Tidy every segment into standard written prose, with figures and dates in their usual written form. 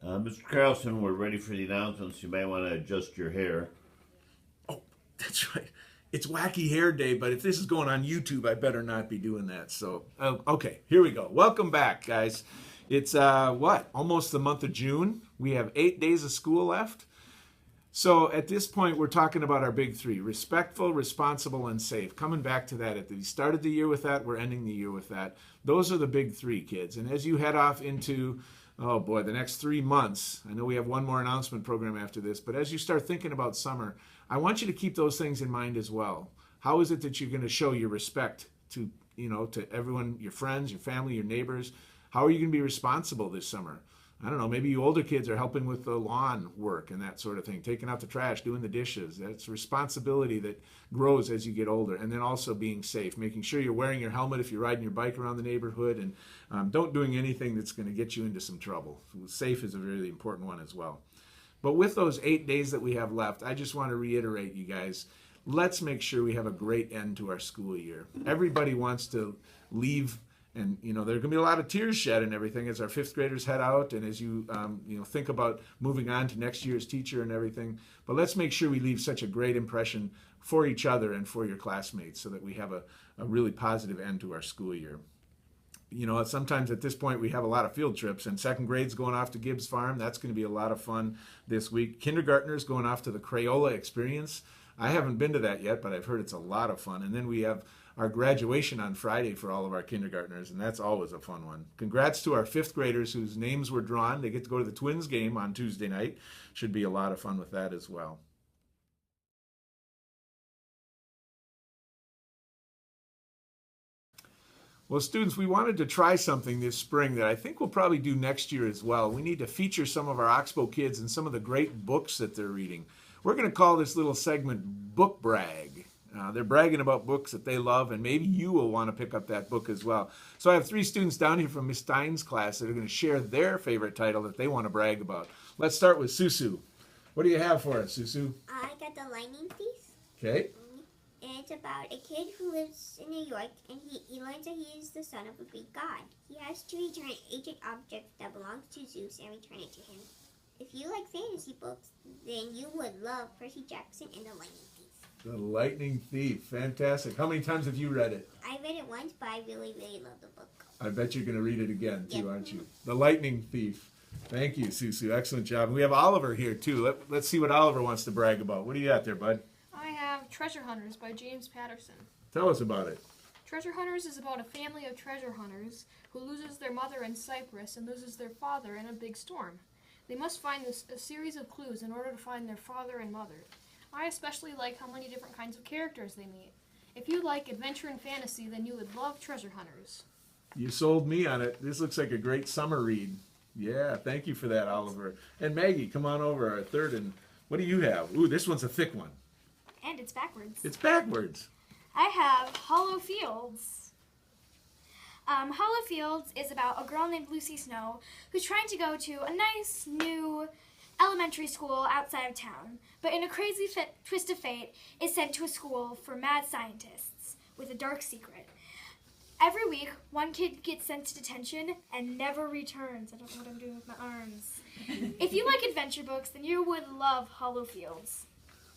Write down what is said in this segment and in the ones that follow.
Mr. Carlson, we're ready for the announcements. You may want to adjust your hair. Oh, that's right. It's Wacky Hair Day, but if this is going on YouTube, I better not be doing that. So, okay, here we go. Welcome back, guys. It's almost the month of June. We have 8 days of school left. So at this point, we're talking about our big three: respectful, responsible, and safe. Coming back to that, at the start of the year with that, we're ending the year with that. Those are the big three, kids. And as you head off into, oh boy, the next 3 months, I know we have one more announcement program after this, but as you start thinking about summer, I want you to keep those things in mind as well. How is it that you're going to show your respect to, to everyone, your friends, your family, your neighbors? How are you going to be responsible this summer? I don't know, maybe you older kids are helping with the lawn work and that sort of thing, taking out the trash, doing the dishes. That's responsibility that grows as you get older. And then also being safe, making sure you're wearing your helmet if you're riding your bike around the neighborhood, and don't doing anything that's going to get you into some trouble. Safe is a really important one as well. But with those 8 days that we have left, I just want to reiterate, you guys, let's make sure we have a great end to our school year. Everybody wants to leave. And, there are going to be a lot of tears shed and everything as our fifth graders head out and as you think about moving on to next year's teacher and everything. But let's make sure we leave such a great impression for each other and for your classmates so that we have a really positive end to our school year. Sometimes at this point we have a lot of field trips, and second grade's going off to Gibbs Farm. That's going to be a lot of fun this week. Kindergartners going off to the Crayola Experience. I haven't been to that yet, but I've heard it's a lot of fun. And then we have our graduation on Friday for all of our kindergartners, and that's always a fun one. Congrats to our fifth graders whose names were drawn. They get to go to the Twins game on Tuesday night. Should be a lot of fun with that as well. Well, students, we wanted to try something this spring that I think we'll probably do next year as well. We need to feature some of our Oxbow kids and some of the great books that they're reading. We're going to call this little segment Book Brag. They're bragging about books that they love, and maybe you will want to pick up that book as well. So I have 3 students down here from Miss Stein's class that are going to share their favorite title that they want to brag about. Let's start with Susu. What do you have for us, Susu? I got The Lightning Thief. Okay. And it's about a kid who lives in New York, and he learns that he is the son of a Greek god. He has to return an ancient object that belongs to Zeus and return it to him. If you like fantasy books, then you would love Percy Jackson and The Lightning Thief. The Lightning Thief. Fantastic. How many times have you read it? I read it once, but I really, really love the book. I bet you're going to read it again, too, Yep. aren't you? The Lightning Thief. Thank you, Susu. Excellent job. And we have Oliver here, too. Let's see what Oliver wants to brag about. What do you got there, bud? I have Treasure Hunters by James Patterson. Tell us about it. Treasure Hunters is about a family of treasure hunters who loses their mother in Cyprus and loses their father in a big storm. They must find a series of clues in order to find their father and mother. I especially like how many different kinds of characters they meet. If you like adventure and fantasy, then you would love Treasure Hunters. You sold me on it. This looks like a great summer read. Yeah, thank you for that, Oliver. And Maggie, come on over, our third. And what do you have? Ooh, this one's a thick one. And it's backwards. It's backwards. I have Hollow Fields. Hollow Fields is about a girl named Lucy Snow who's trying to go to a nice new elementary school outside of town, but in a crazy twist of fate is sent to a school for mad scientists with a dark secret. Every week, one kid gets sent to detention and never returns. I don't know what I'm doing with my arms. If you like adventure books, then you would love Hollow Fields.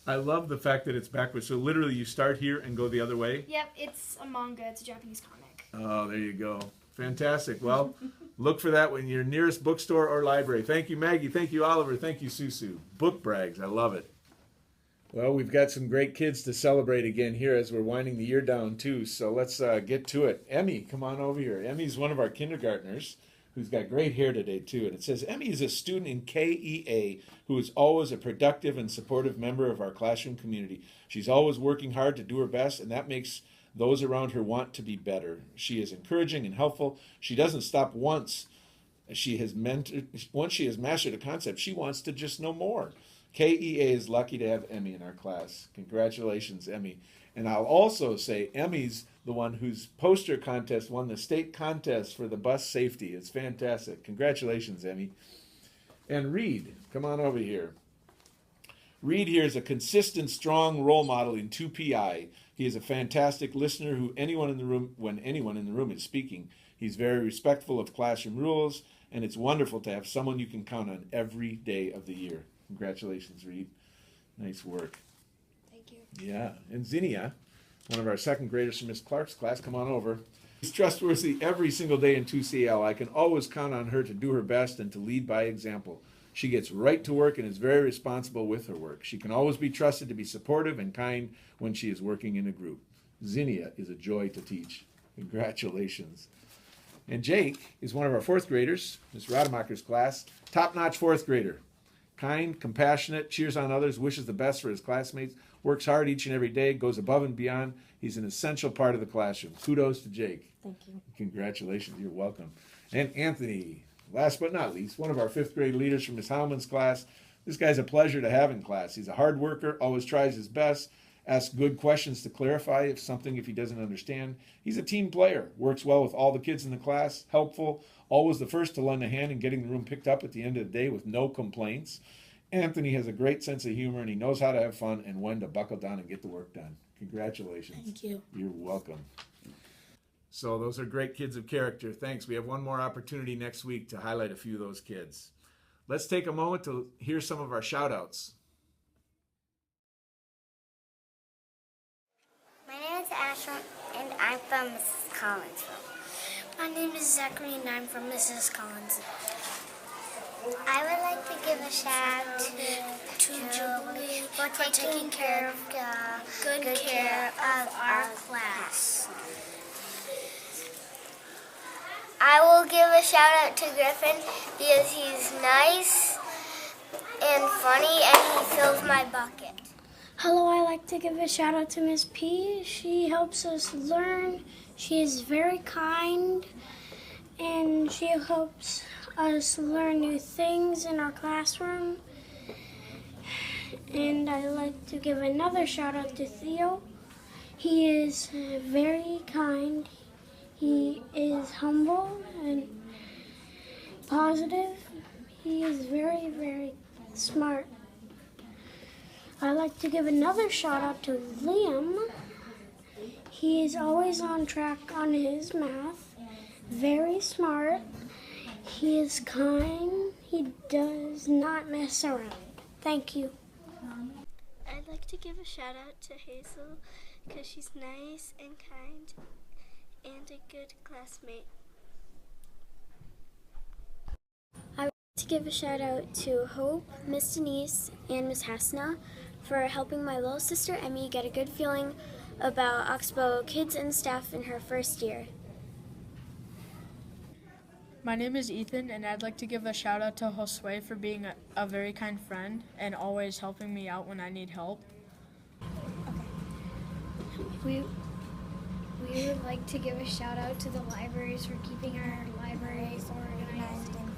I love the fact that it's backwards. So literally you start here and go the other way? Yep, it's a manga. It's a Japanese comic. Oh, there you go. Fantastic. Well, look for that in your nearest bookstore or library. Thank you, Maggie. Thank you, Oliver. Thank you, Susu. Book brags. I love it. Well, we've got some great kids to celebrate again here as we're winding the year down, too. So let's get to it. Emmy, come on over here. Emmy's one of our kindergartners who's got great hair today, too. And it says, Emmy is a student in KEA who is always a productive and supportive member of our classroom community. She's always working hard to do her best, and that makes those around her want to be better. She is encouraging and helpful. She doesn't stop once she has mastered a concept. She wants to just know more. KEA is lucky to have Emmy in our class. Congratulations, Emmy. And I'll also say Emmy's the one whose poster contest won the state contest for the bus safety. It's fantastic. Congratulations, Emmy. And Reed, come on over here. Reed here is a consistent, strong role model in 2PI. He is a fantastic listener when anyone in the room is speaking. He's very respectful of classroom rules, and it's wonderful to have someone you can count on every day of the year. Congratulations, Reed. Nice work. Thank you. Yeah, and Zinnia, one of our second graders from Miss Clark's class, come on over. She's trustworthy every single day in 2CL. I can always count on her to do her best and to lead by example. She gets right to work and is very responsible with her work. She can always be trusted to be supportive and kind when she is working in a group. Zinnia is a joy to teach. Congratulations. And Jake is one of our fourth graders, Ms. Rademacher's class, top-notch fourth grader. Kind, compassionate, cheers on others, wishes the best for his classmates, works hard each and every day, goes above and beyond. He's an essential part of the classroom. Kudos to Jake. Thank you. Congratulations, you're welcome. And Anthony, last but not least, one of our fifth grade leaders from Ms. Howman's class. This guy's a pleasure to have in class. He's a hard worker, always tries his best, asks good questions to clarify if he doesn't understand. He's a team player, works well with all the kids in the class, helpful, always the first to lend a hand in getting the room picked up at the end of the day with no complaints. Anthony has a great sense of humor, and he knows how to have fun and when to buckle down and get the work done. Congratulations. Thank you. You're welcome. So those are great kids of character. Thanks. We have one more opportunity next week to highlight a few of those kids. Let's take a moment to hear some of our shout-outs. My name is Asher, and I'm from Mrs. Collinsville. My name is Zachary and I'm from Mrs. Collins. I would like to give a shout out To Julie for taking care of good care of our class. I will give a shout out to Griffin because he's nice and funny and he fills my bucket. Hello, I like to give a shout out to Miss P. She helps us learn. She is very kind and she helps us learn new things in our classroom. And I'd like to give another shout out to Theo. He is very kind. He is humble and positive. He is very, very smart. I'd like to give another shout out to Liam. He is always on track on his math. Very smart. He is kind. He does not mess around. Thank you. I'd like to give a shout out to Hazel because she's nice and kind and a good classmate. I would like to give a shout out to Hope, Miss Denise, and Miss Hasna for helping my little sister Emmy get a good feeling about Oxbow kids and staff in her first year. My name is Ethan, and I'd like to give a shout out to Josue for being a very kind friend and always helping me out when I need help. We would like to give a shout out to the libraries for keeping our libraries organized and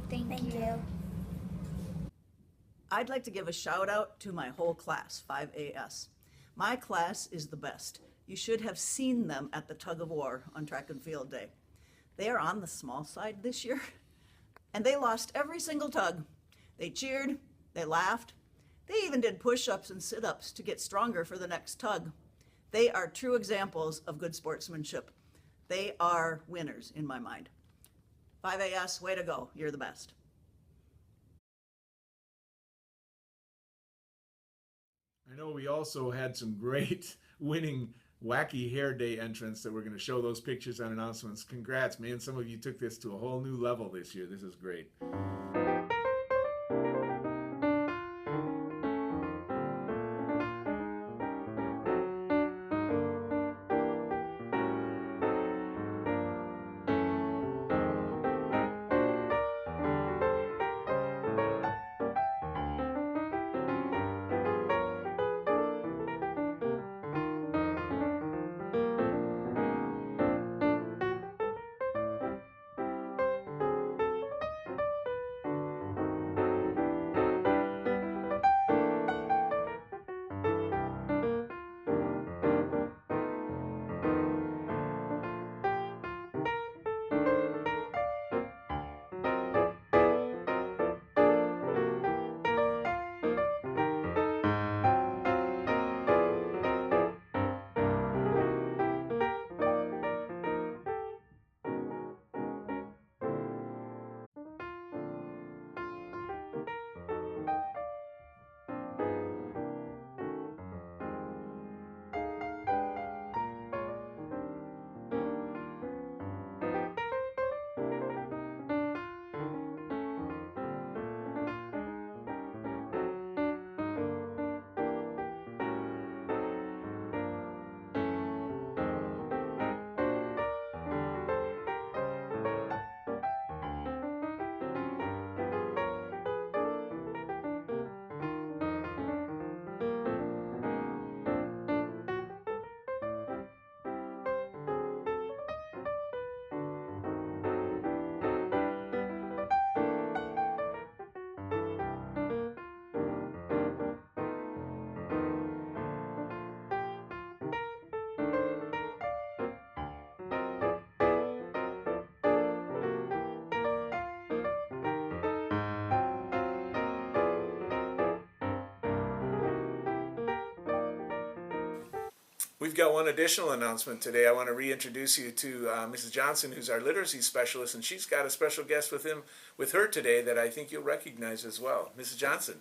clean. Thank you. I'd like to give a shout out to my whole class, 5AS. My class is the best. You should have seen them at the tug of war on track and field day. They are on the small side this year, and they lost every single tug. They cheered, they laughed, they even did push-ups and sit-ups to get stronger for the next tug. They are true examples of good sportsmanship. They are winners in my mind. 5AS, way to go, you're the best. I know we also had some great winning Wacky Hair Day entrants that we're going to show those pictures on announcements. Congrats, man. Some of you took this to a whole new level this year. This is great. We've got one additional announcement today. I want to reintroduce you to Mrs. Johnson, who's our literacy specialist, and she's got a special guest with her today that I think you'll recognize as well. Mrs. Johnson.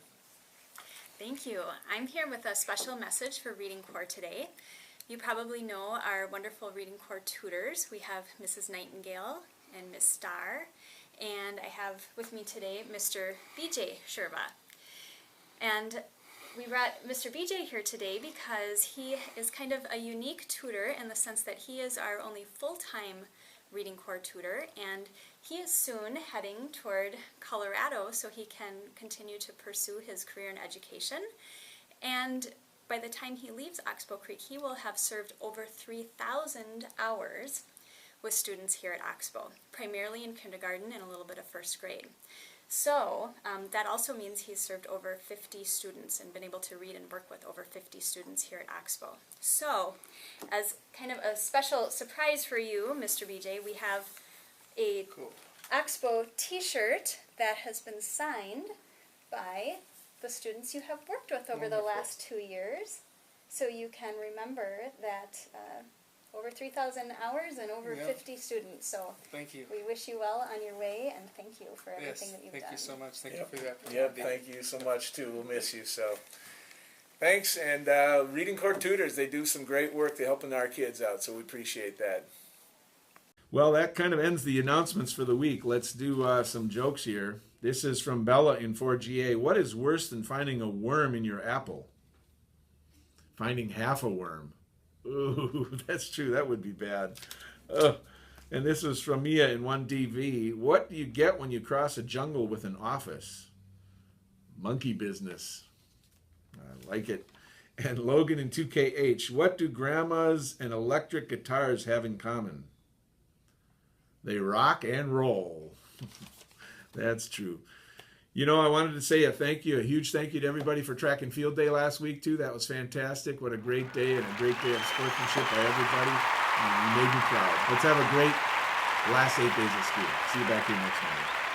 Thank you. I'm here with a special message for Reading Corps today. You probably know our wonderful Reading Corps tutors. We have Mrs. Nightingale and Miss Starr, and I have with me today Mr. BJ Sherba. And we brought Mr. BJ here today because he is kind of a unique tutor in the sense that he is our only full-time Reading Corps tutor, and he is soon heading toward Colorado so he can continue to pursue his career in education. And by the time he leaves Oxbow Creek, he will have served over 3,000 hours with students here at Oxbow, primarily in kindergarten and a little bit of first grade. So that also means he's served over 50 students and been able to read and work with over 50 students here at Oxbow. So as kind of a special surprise for you, Mr. BJ, we have a Oxbow t-shirt that has been signed by the students you have worked with over the last 2 years. So you can remember that over 3,000 hours and over 50 students. So thank you. We wish you well on your way, and thank you for everything that you've done. Thank you so much. Thank you for that. Yep, thank you so much too. We'll miss you. So thanks. And Reading Corps tutors, they do some great work. They're helping our kids out, so we appreciate that. Well, that kind of ends the announcements for the week. Let's do some jokes here. This is from Bella in 4GA. What is worse than finding a worm in your apple? Finding half a worm. Ooh, that's true. That would be bad. And this is from Mia in 1DV. What do you get when you cross a jungle with an office? Monkey business. I like it. And Logan in 2KH. What do grandmas and electric guitars have in common? They rock and roll. That's true. You know, I wanted to say a huge thank you to everybody for Track and Field Day last week, too. That was fantastic. What a great day and a great day of sportsmanship by everybody. You made me proud. Let's have a great last 8 days of school. See you back here next Monday.